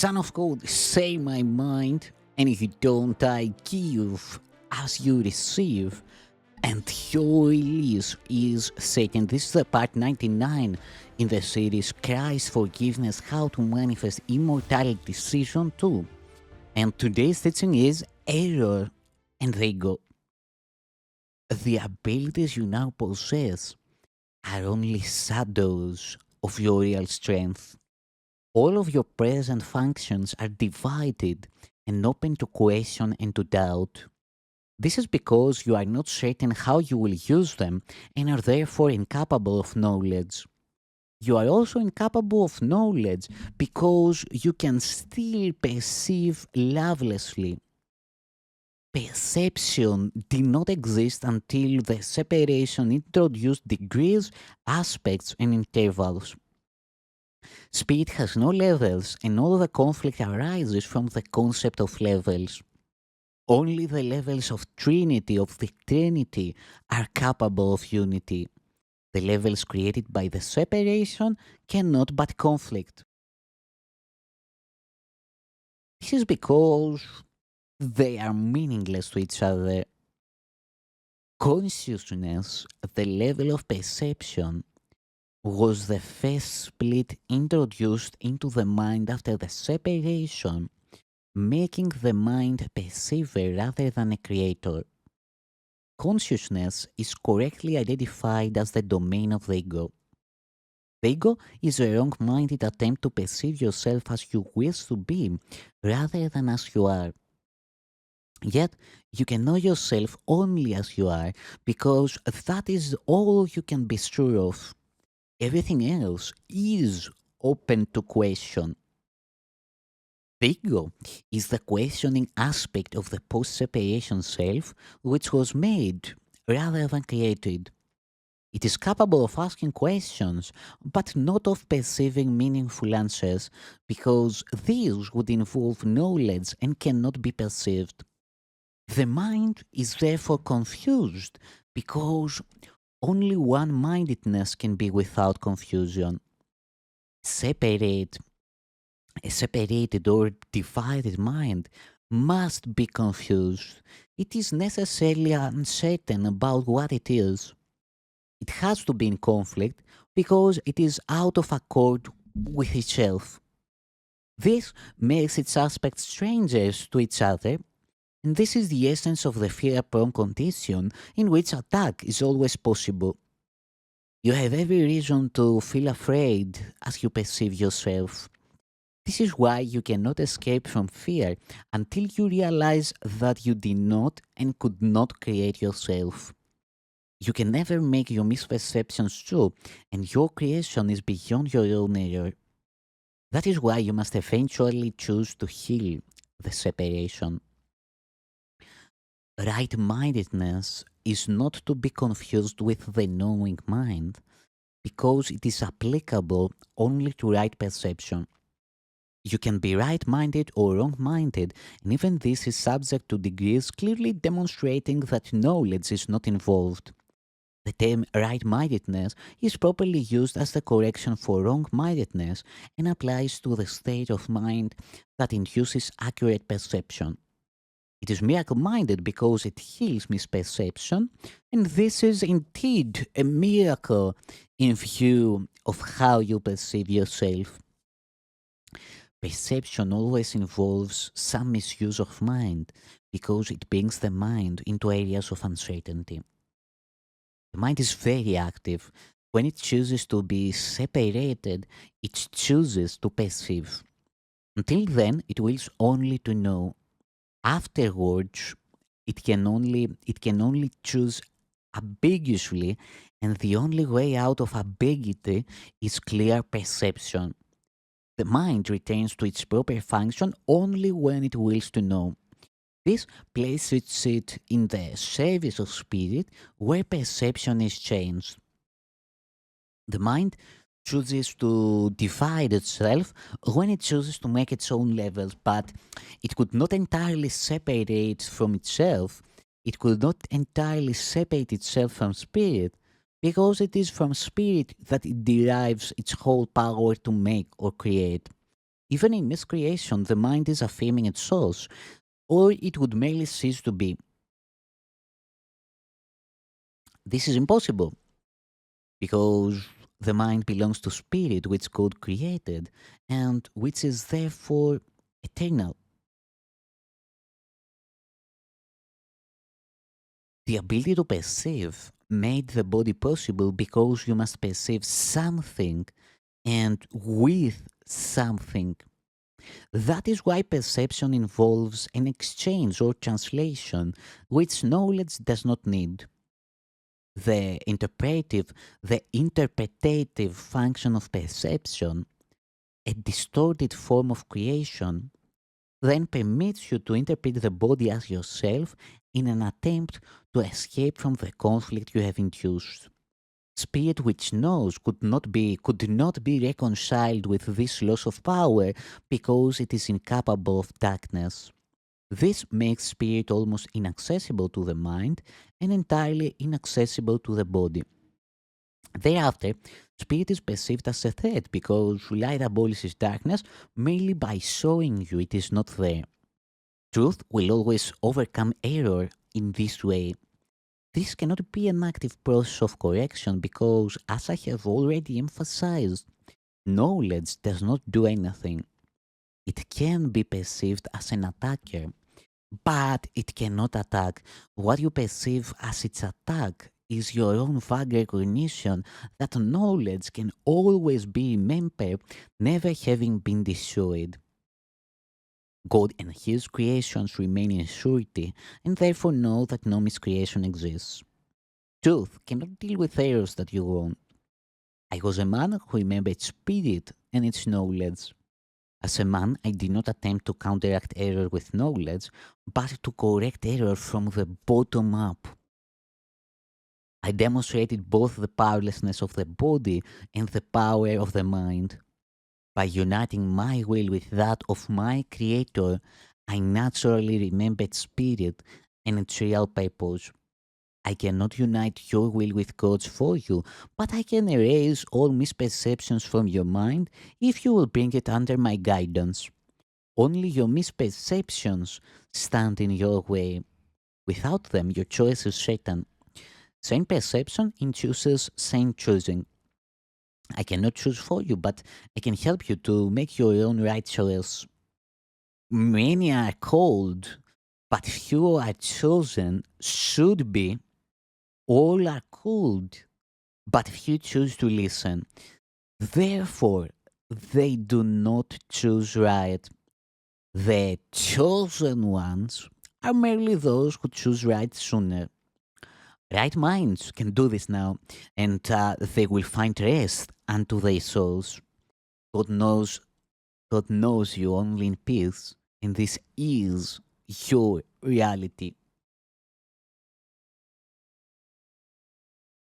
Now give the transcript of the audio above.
Son of God, say my mind, and if you don't, I give as you receive. And your release is Satan. This is the part 99 in the series Christ's Forgiveness, How to Manifest Immortality Season 2. And today's teaching is Error. And they go. The abilities you now possess are only shadows of your real strength. All of your present functions are divided and open to question and to doubt. This is because you are not certain how you will use them and are therefore incapable of knowledge. You are also incapable of knowledge because you can still perceive lovelessly. Perception did not exist until the separation introduced degrees, aspects, and intervals. Spirit has no levels, and all the conflict arises from the concept of levels. Only the levels of Trinity, of the Trinity, are capable of unity. The levels created by the separation cannot but conflict. This is because they are meaningless to each other. Consciousness, the level of perception, was the first split introduced into the mind after the separation, making the mind a perceiver rather than a creator. Consciousness is correctly identified as the domain of the ego. The ego is a wrong-minded attempt to perceive yourself as you wish to be, rather than as you are. Yet, you can know yourself only as you are, because that is all you can be sure of. Everything else is open to question. The ego is the questioning aspect of the post-separation self, which was made rather than created. It is capable of asking questions, but not of perceiving meaningful answers, because these would involve knowledge and cannot be perceived. The mind is therefore confused, because only one-mindedness can be without confusion. A separated or divided mind must be confused. It is necessarily uncertain about what it is. It has to be in conflict because it is out of accord with itself. This makes its aspects strangers to each other, and this is the essence of the fear-prone condition in which attack is always possible. You have every reason to feel afraid as you perceive yourself. This is why you cannot escape from fear until you realize that you did not and could not create yourself. You can never make your misperceptions true, and your creation is beyond your own error. That is why you must eventually choose to heal the separation. Right-mindedness is not to be confused with the knowing mind, because it is applicable only to right perception. You can be right-minded or wrong-minded, and even this is subject to degrees clearly demonstrating that knowledge is not involved. The term right-mindedness is properly used as the correction for wrong-mindedness and applies to the state of mind that induces accurate perception. It is miracle-minded because it heals misperception, and this is indeed a miracle in view of how you perceive yourself. Perception always involves some misuse of mind because it brings the mind into areas of uncertainty. The mind is very active. When it chooses to be separated, it chooses to perceive. Until then, it wills only to know. Afterwards, it can only choose ambiguously, and the only way out of ambiguity is clear perception. The mind returns to its proper function only when it wills to know. This places it in the service of spirit where perception is changed. The mind chooses to divide itself when it chooses to make its own levels, but it could not entirely separate from itself. It could not entirely separate itself from spirit because it is from spirit that it derives its whole power to make or create. Even in miscreation, the mind is affirming its source, or it would merely cease to be. This is impossible because the mind belongs to spirit which God created and which is therefore eternal. The ability to perceive made the body possible because you must perceive something and with something. That is why perception involves an exchange or translation which knowledge does not need. The interpretative function of perception, a distorted form of creation, then permits you to interpret the body as yourself in an attempt to escape from the conflict you have induced. Spirit which knows could not be reconciled with this loss of power because it is incapable of darkness. This makes spirit almost inaccessible to the mind and entirely inaccessible to the body. Thereafter, spirit is perceived as a threat because light abolishes darkness merely by showing you it is not there. Truth will always overcome error in this way. This cannot be an active process of correction because, as I have already emphasized, knowledge does not do anything. It can be perceived as an attacker, but it cannot attack. What you perceive as its attack is your own vague recognition that knowledge can always be remembered, never having been destroyed. God and His creations remain in surety, and therefore know that no miscreation exists. Truth cannot deal with errors that you own. I was a man who remembered spirit and its knowledge. As a man, I did not attempt to counteract error with knowledge, but to correct error from the bottom up. I demonstrated both the powerlessness of the body and the power of the mind. By uniting my will with that of my Creator, I naturally remembered spirit and its real purpose. I cannot unite your will with God's for you, but I can erase all misperceptions from your mind if you will bring it under my guidance. Only your misperceptions stand in your way. Without them, your choice is certain. Sane perception induces sane choosing. I cannot choose for you, but I can help you to make your own right choice. Many are called, but few are chosen, should be. All are called, but few choose to listen. Therefore, they do not choose right. The chosen ones are merely those who choose right sooner. Right minds can do this now, and they will find rest unto their souls. God knows, God knows you only in peace, and this is your reality.